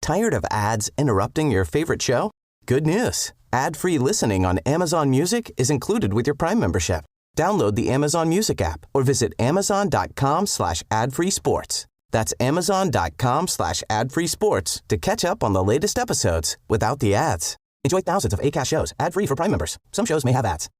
Tired of ads interrupting your favorite show? Good news. Ad-free listening on Amazon Music is included with your Prime membership. Download the Amazon Music app or visit amazon.com/ad-free sports. That's amazon.com/ad-free-sports to catch up on the latest episodes without the ads. Enjoy thousands of Acast shows ad-free for Prime members. Some shows may have ads.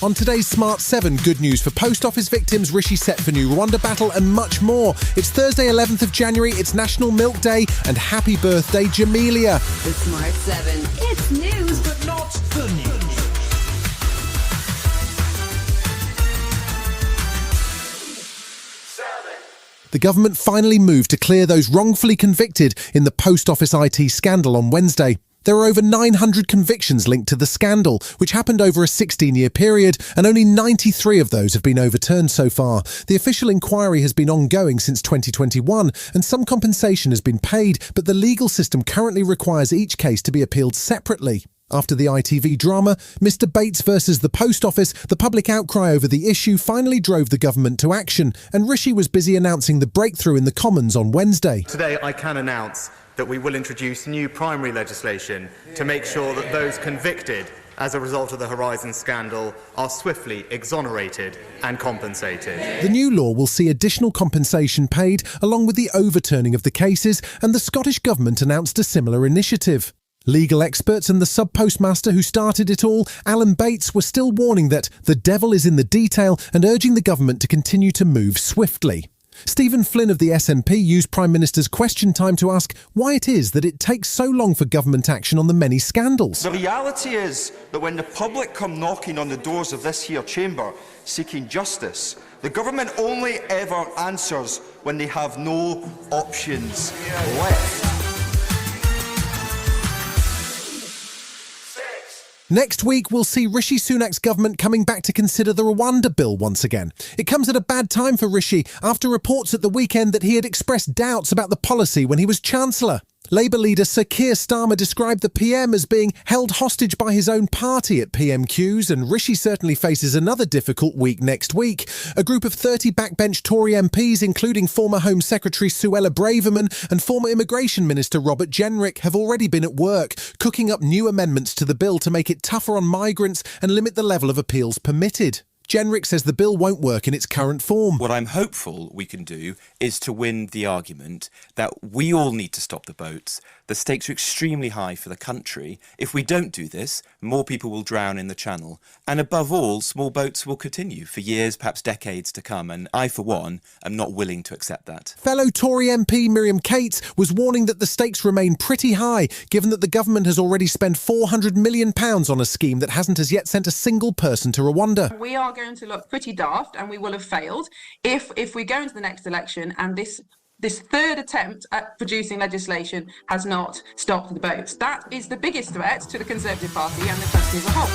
On today's Smart 7, good news for post office victims, Rishi set for new Rwanda battle and much more. It's Thursday 11th of January, it's National Milk Day, and happy birthday, Jamelia. The Smart 7. It's news, but not the news. The government finally moved to clear those wrongfully convicted in the post office IT scandal on Wednesday. There are over 900 convictions linked to the scandal, which happened over a 16-year period, and only 93 of those have been overturned so far. The official inquiry has been ongoing since 2021, and some compensation has been paid, but the legal system currently requires each case to be appealed separately. After the ITV drama, Mr Bates versus the Post Office, the public outcry over the issue finally drove the government to action, and Rishi was busy announcing the breakthrough in the Commons on Wednesday. Today I can announce that we will introduce new primary legislation to make sure that those convicted as a result of the Horizon scandal are swiftly exonerated and compensated. The new law will see additional compensation paid along with the overturning of the cases, and the Scottish Government announced a similar initiative. Legal experts and the sub-postmaster who started it all, Alan Bates, were still warning that the devil is in the detail and urging the government to continue to move swiftly. Stephen Flynn of the SNP used Prime Minister's question time to ask why it is that it takes so long for government action on the many scandals. The reality is that when the public come knocking on the doors of this here chamber seeking justice, the government only ever answers when they have no options left. Next week, we'll see Rishi Sunak's government coming back to consider the Rwanda bill once again. It comes at a bad time for Rishi after reports at the weekend that he had expressed doubts about the policy when he was Chancellor. Labour leader Sir Keir Starmer described the PM as being held hostage by his own party at PMQs, and Rishi certainly faces another difficult week next week. A group of 30 backbench Tory MPs, including former Home Secretary Suella Braverman and former Immigration Minister Robert Jenrick, have already been at work, cooking up new amendments to the bill to make it tougher on migrants and limit the level of appeals permitted. Jenrick says the bill won't work in its current form. What I'm hopeful we can do is to win the argument that we all need to stop the boats. The stakes are extremely high for the country. If we don't do this, more people will drown in the Channel. And above all, small boats will continue for years, perhaps decades to come. And I, for one, am not willing to accept that. Fellow Tory MP Miriam Cates was warning that the stakes remain pretty high, given that the government has already spent £400 million on a scheme that hasn't as yet sent a single person to Rwanda. We are going to look pretty daft, and we will have failed if we go into the next election and this third attempt at producing legislation has not stopped the boats. That is the biggest threat to the Conservative Party and the country as a whole.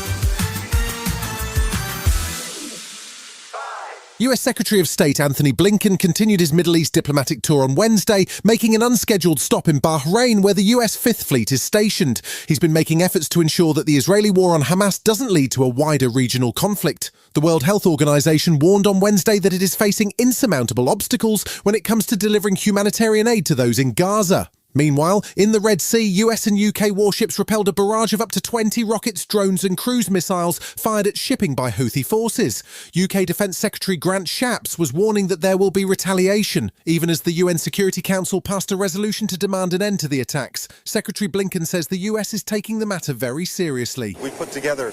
US Secretary of State Anthony Blinken continued his Middle East diplomatic tour on Wednesday, making an unscheduled stop in Bahrain, where the US Fifth Fleet is stationed. He's been making efforts to ensure that the Israeli war on Hamas doesn't lead to a wider regional conflict. The World Health Organization warned on Wednesday that it is facing insurmountable obstacles when it comes to delivering humanitarian aid to those in Gaza. Meanwhile, in the Red Sea, US and UK warships repelled a barrage of up to 20 rockets, drones and cruise missiles fired at shipping by Houthi forces. UK Defence Secretary Grant Shapps was warning that there will be retaliation, even as the UN Security Council passed a resolution to demand an end to the attacks. Secretary Blinken says the US is taking the matter very seriously. We put together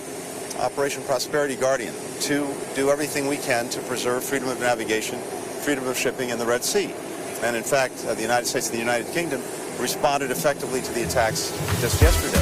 Operation Prosperity Guardian to do everything we can to preserve freedom of navigation, freedom of shipping in the Red Sea. And in fact, the United States and the United Kingdom responded effectively to the attacks just yesterday.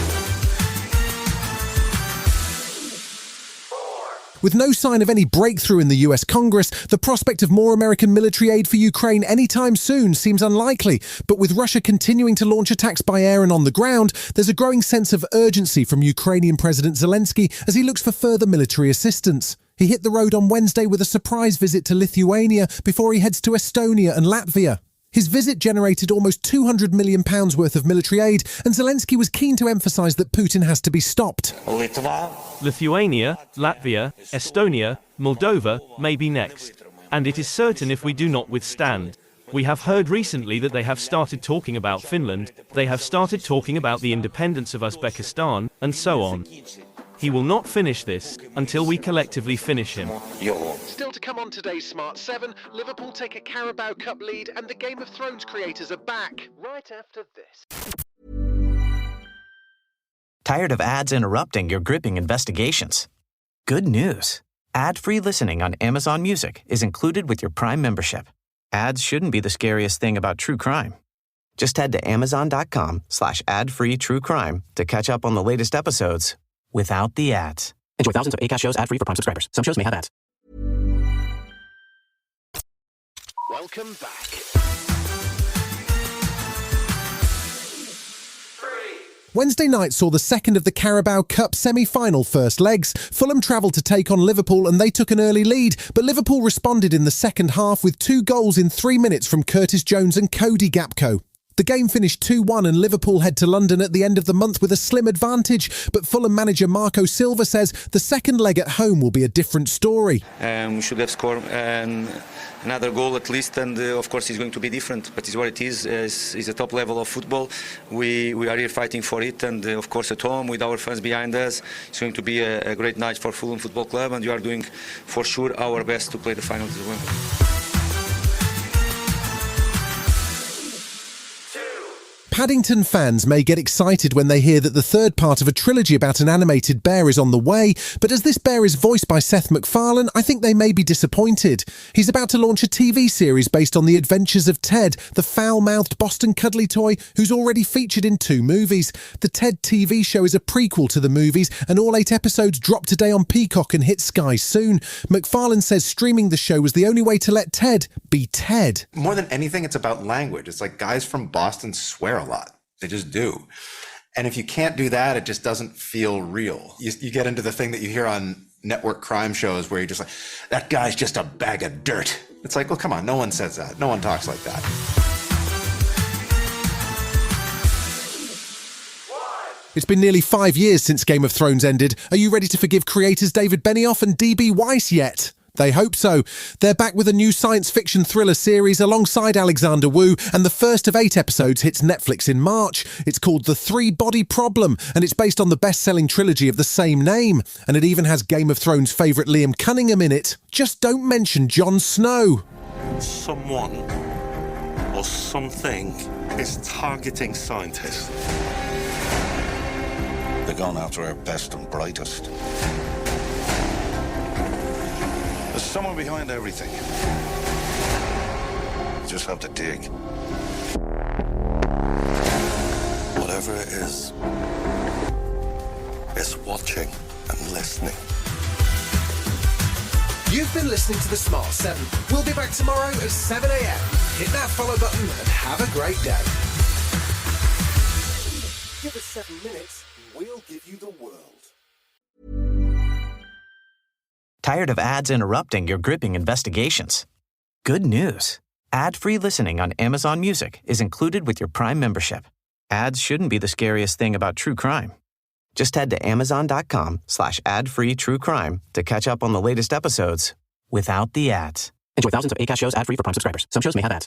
With no sign of any breakthrough in the US Congress, the prospect of more American military aid for Ukraine anytime soon seems unlikely. But with Russia continuing to launch attacks by air and on the ground, there's a growing sense of urgency from Ukrainian President Zelensky as he looks for further military assistance. He hit the road on Wednesday with a surprise visit to Lithuania before he heads to Estonia and Latvia. His visit generated almost £200 million worth of military aid, and Zelensky was keen to emphasise that Putin has to be stopped. Lithuania, Latvia, Estonia, Moldova may be next. And it is certain if we do not withstand. We have heard recently that they have started talking about Finland, they have started talking about the independence of Uzbekistan, and so on. He will not finish this until we collectively finish him. Still to come on today's Smart 7, Liverpool take a Carabao Cup lead and the Game of Thrones creators are back. Right after this. Tired of ads interrupting your gripping investigations? Good news. Ad-free listening on Amazon Music is included with your Prime membership. Ads shouldn't be the scariest thing about true crime. Just head to amazon.com/ad-free true crime to catch up on the latest episodes without the ads. Enjoy thousands of Acast shows ad-free for Prime subscribers. Some shows may have ads. Welcome back. Wednesday night saw the second of the Carabao Cup semi-final first legs. Fulham travelled to take on Liverpool and they took an early lead, but Liverpool responded in the second half with 2 goals in 3 minutes from Curtis Jones and Cody Gakpo. The game finished 2-1 and Liverpool head to London at the end of the month with a slim advantage, but Fulham manager Marco Silva says the second leg at home will be a different story. We should have scored another goal at least, and of course it's going to be different, but it's what it is. It's a top level of football. We are here fighting for it, and of course at home with our fans behind us, it's going to be a great night for Fulham Football Club, and we are doing for sure our best to play the finals as well. Paddington fans may get excited when they hear that the third part of a trilogy about an animated bear is on the way, but as this bear is voiced by Seth MacFarlane, I think they may be disappointed. He's about to launch a TV series based on the adventures of Ted, the foul-mouthed Boston cuddly toy who's already featured in 2 movies. The Ted TV show is a prequel to the movies, and all 8 episodes drop today on Peacock and hit Sky soon. MacFarlane says streaming the show was the only way to let Ted be Ted. More than anything, it's about language. It's like guys from Boston swear a lot. They just do. And if you can't do that, it just doesn't feel real. You get into the thing that you hear on network crime shows where you're just like, that guy's just a bag of dirt. It's like, well, come on, no one says that. No one talks like that. It's been nearly 5 years since Game of Thrones ended. Are you ready to forgive creators David Benioff and D.B. Weiss yet? They hope so. They're back with a new science fiction thriller series alongside Alexander Wu, and the first of 8 episodes hits Netflix in March. It's called The 3-Body Problem, and it's based on the best-selling trilogy of the same name. And it even has Game of Thrones favourite Liam Cunningham in it. Just don't mention Jon Snow. Someone or something is targeting scientists. They're going after our best and brightest. There's someone behind everything. You just have to dig. Whatever it is watching and listening. You've been listening to the Smart 7. We'll be back tomorrow at 7 a.m. Hit that follow button and have a great day. Give us 7 minutes and we'll give you the world. Tired of ads interrupting your gripping investigations? Good news. Ad-free listening on Amazon Music is included with your Prime membership. Ads shouldn't be the scariest thing about true crime. Just head to amazon.com/ad-free true crime to catch up on the latest episodes without the ads. Enjoy thousands of Acast shows ad-free for Prime subscribers. Some shows may have ads.